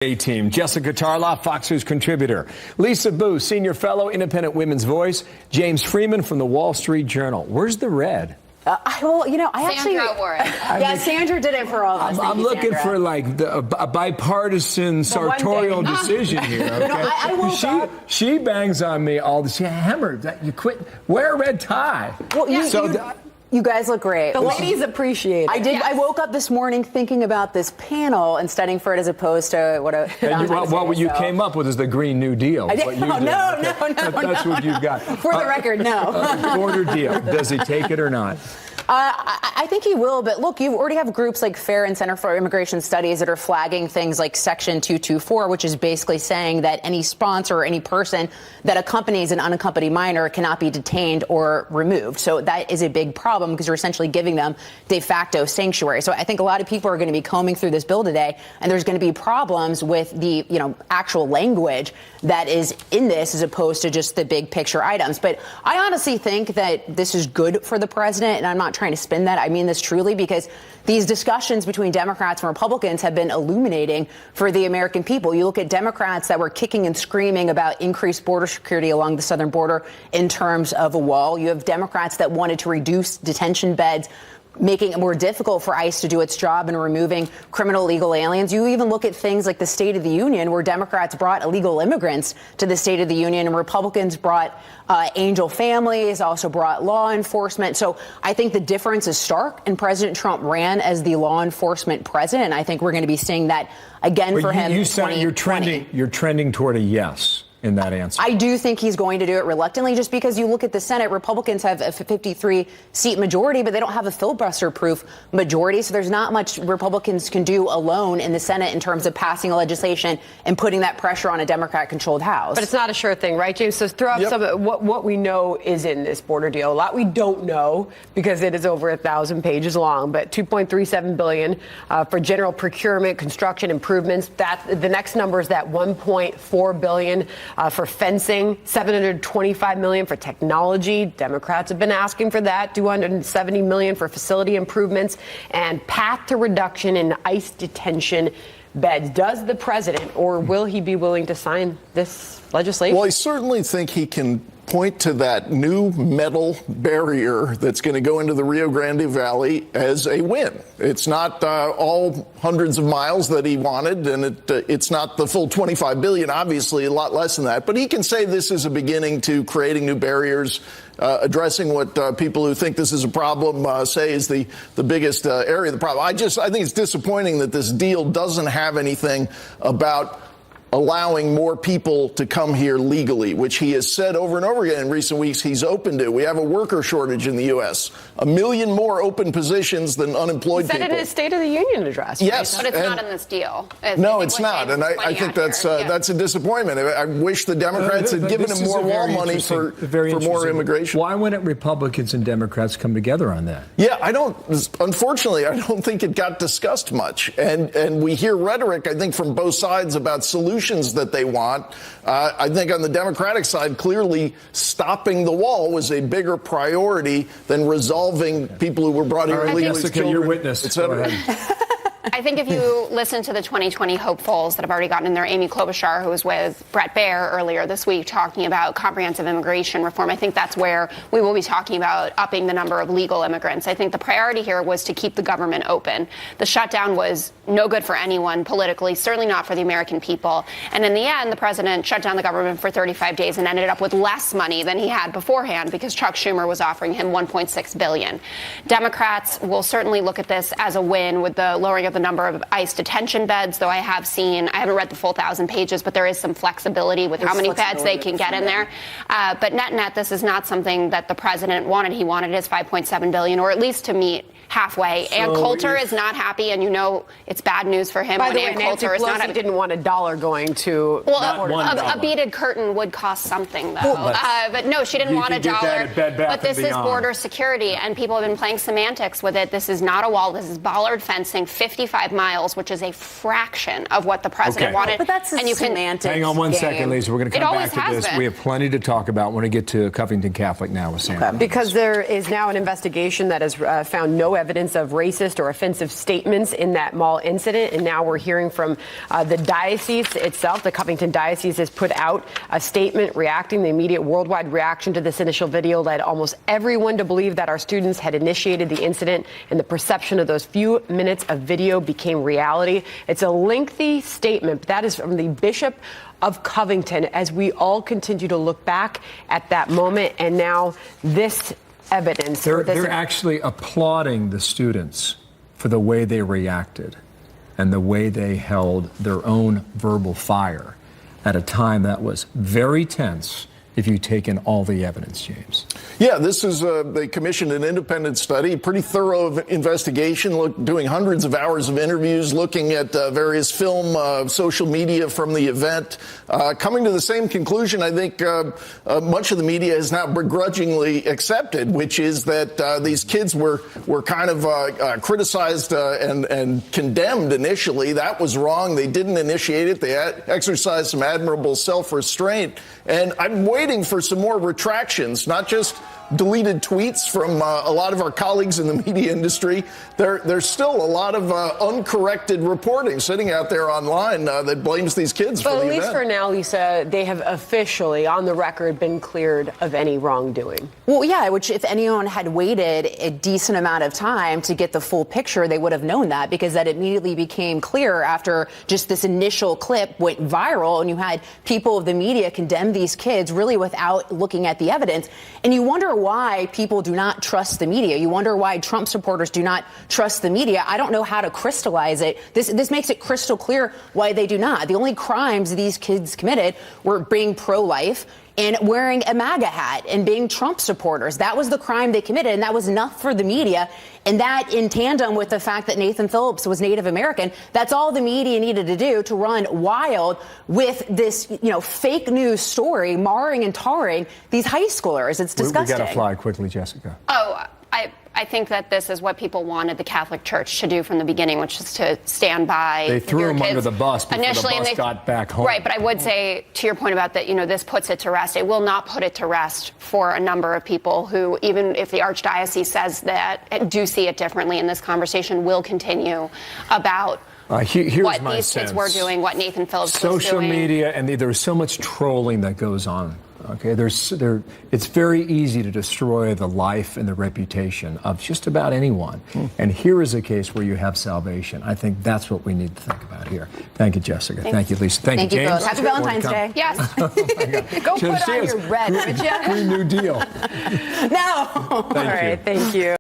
A-Team. Jessica Tarloff, Fox News contributor. Lisa Booth, senior fellow, Independent Women's Voice. James Freeman from the Wall Street Journal. Where's the red? Sandra wore it. Sandra did it for all of us. I'm looking for like a bipartisan sartorial decision here. Okay? No, I woke up. She bangs on me all the time. She hammered that you quit. Wear a red tie. Well, you guys look great. The ladies appreciate it. I did. Yes. I woke up this morning thinking about this panel and studying for it as opposed to what you came up with is the Green New Deal. I did. No. That's what you've got. For the record, no. Border deal. Does he take it or not? I think he will, but look, you already have groups like FAIR and Center for Immigration Studies that are flagging things like Section 224, which is basically saying that any sponsor or any person that accompanies an unaccompanied minor cannot be detained or removed. So that is a big problem because you're essentially giving them de facto sanctuary. So I think a lot of people are going to be combing through this bill today, and there's going to be problems with the actual language that is in this as opposed to just the big picture items. But I honestly think that this is good for the president, and I'm not trying to spin that. I mean this truly because these discussions between Democrats and Republicans have been illuminating for the American people. You look at Democrats that were kicking and screaming about increased border security along the southern border in terms of a wall. You have Democrats that wanted to reduce detention beds, making it more difficult for ICE to do its job in removing criminal illegal aliens. You even look at things like the State of the Union, where Democrats brought illegal immigrants to the State of the Union, and Republicans brought angel families, also brought law enforcement. So I think the difference is stark, and President Trump ran as the law enforcement president, and I think we're going to be seeing that again for him. You said you're trending toward a yes in that answer. I do think he's going to do it reluctantly, just because you look at the Senate, Republicans have a 53-seat majority, but they don't have a filibuster-proof majority. So there's not much Republicans can do alone in the Senate in terms of passing a legislation and putting that pressure on a Democrat-controlled House. But it's not a sure thing, right, James? So throw up some of what we know is in this border deal. A lot we don't know because it is over 1,000 pages long. But $2.37 billion for general procurement, construction improvements. The next number is that $1.4 billion. For fencing, $725 million for technology. Democrats have been asking for that. $270 million for facility improvements and path to reduction in ICE detention beds. Does the president, or will he be willing to sign this legislation? Well, I certainly think he can point to that new metal barrier that's going to go into the Rio Grande Valley as a win. It's not all hundreds of miles that he wanted, and it's not the full $25 billion, obviously a lot less than that. But he can say this is a beginning to creating new barriers, addressing what people who think this is a problem say is the biggest area of the problem. I think it's disappointing that this deal doesn't have anything about allowing more people to come here legally, which he has said over and over again in recent weeks he's open to. We have a worker shortage in the U.S., 1 million more open positions than unemployed people. He said in his State of the Union address. Yes. But it's not in this deal. No, it's not. And I think that's a disappointment. I wish the Democrats had given him more wall money for more immigration. Why wouldn't Republicans and Democrats come together on that? Yeah, unfortunately, I don't think it got discussed much. And we hear rhetoric, I think, from both sides about solutions that they want. I think on the Democratic side, clearly stopping the wall was a bigger priority than resolving people who were brought here illegally. Jessica, your witness. I think if you listen to the 2020 hopefuls that have already gotten in there, Amy Klobuchar, who was with Bret Baier earlier this week talking about comprehensive immigration reform, I think that's where we will be talking about upping the number of legal immigrants. I think the priority here was to keep the government open. The shutdown was no good for anyone politically, certainly not for the American people. And in the end, the president shut down the government for 35 days and ended up with less money than he had beforehand because Chuck Schumer was offering him $1.6 billion. Democrats will certainly look at this as a win with the lowering of the number of ICE detention beds, though I haven't read the full 1,000 pages, but there is some flexibility with how many beds they can get in there. But net, this is not something that the president wanted. He wanted his $5.7 billion, or at least to meet halfway. So Ann Coulter is not happy, and it's bad news for him. By the way, Nancy Pelosi didn't want $1 going to. Well, a beaded curtain would cost something, though. But no, she didn't want $1. But this is border security, and people have been playing semantics with it. This is not a wall. This is bollard fencing, 55 miles, which is a fraction of what the president wanted. But that's semantics. Hang on one second, Lisa. We're going to come back to this. Been. We have plenty to talk about when we get to Covington Catholic now with Sam. Because there is now an investigation that has found no evidence of racist or offensive statements in that mall incident. And now we're hearing from the diocese itself. The Covington Diocese has put out a statement reacting. The immediate worldwide reaction to this initial video led almost everyone to believe that our students had initiated the incident, and the perception of those few minutes of video became reality. It's a lengthy statement, but that is from the Bishop of Covington as we all continue to look back at that moment and now this evidence. They're actually applauding the students for the way they reacted and the way they held their own verbal fire at a time that was very tense if you take in all the evidence, James. Yeah, this is, they commissioned an independent study, pretty thorough investigation, doing hundreds of hours of interviews, looking at various film, social media from the event, coming to the same conclusion I think much of the media has now begrudgingly accepted, which is that these kids were kind of criticized and condemned initially. That was wrong. They didn't initiate it. They exercised some admirable self-restraint. And I'm waiting for some more retractions, not just deleted tweets from a lot of our colleagues in the media industry. There's still a lot of uncorrected reporting sitting out there online that blames these kids for the event. At least for now, Lisa, they have officially, on the record, been cleared of any wrongdoing. Well, yeah, which if anyone had waited a decent amount of time to get the full picture, they would have known that, because that immediately became clear after just this initial clip went viral and you had people of the media condemn these kids really without looking at the evidence. And you wonder why people do not trust the media. You wonder why Trump supporters do not trust the media. I don't know how to crystallize it. This makes it crystal clear why they do not. The only crimes these kids committed were being pro-life and wearing a MAGA hat and being Trump supporters. That was the crime they committed, and that was enough for the media. And that, in tandem with the fact that Nathan Phillips was Native American, that's all the media needed to do to run wild with this, fake news story, marring and tarring these high schoolers. It's disgusting. We got to fly quickly, Jessica. Oh, I think that this is what people wanted the Catholic Church to do from the beginning, which is to stand by. They threw him under the bus before initially, the bus got back home. Right, but I would say, to your point about that, this puts it to rest. It will not put it to rest for a number of people who, even if the Archdiocese says that, do see it differently, and this conversation will continue about here's what my these sense. kids were doing, what Nathan Phillips was doing. Social media, and there's so much trolling that goes on. Okay, it's very easy to destroy the life and the reputation of just about anyone. And here is a case where you have salvation. I think that's what we need to think about here. Thank you, Jessica. Thanks. Thank you, Lisa. Thank you, James. Both. Happy Valentine's Day. Yes. Go put on your red, would you? Green New Deal. No. All right, thank you.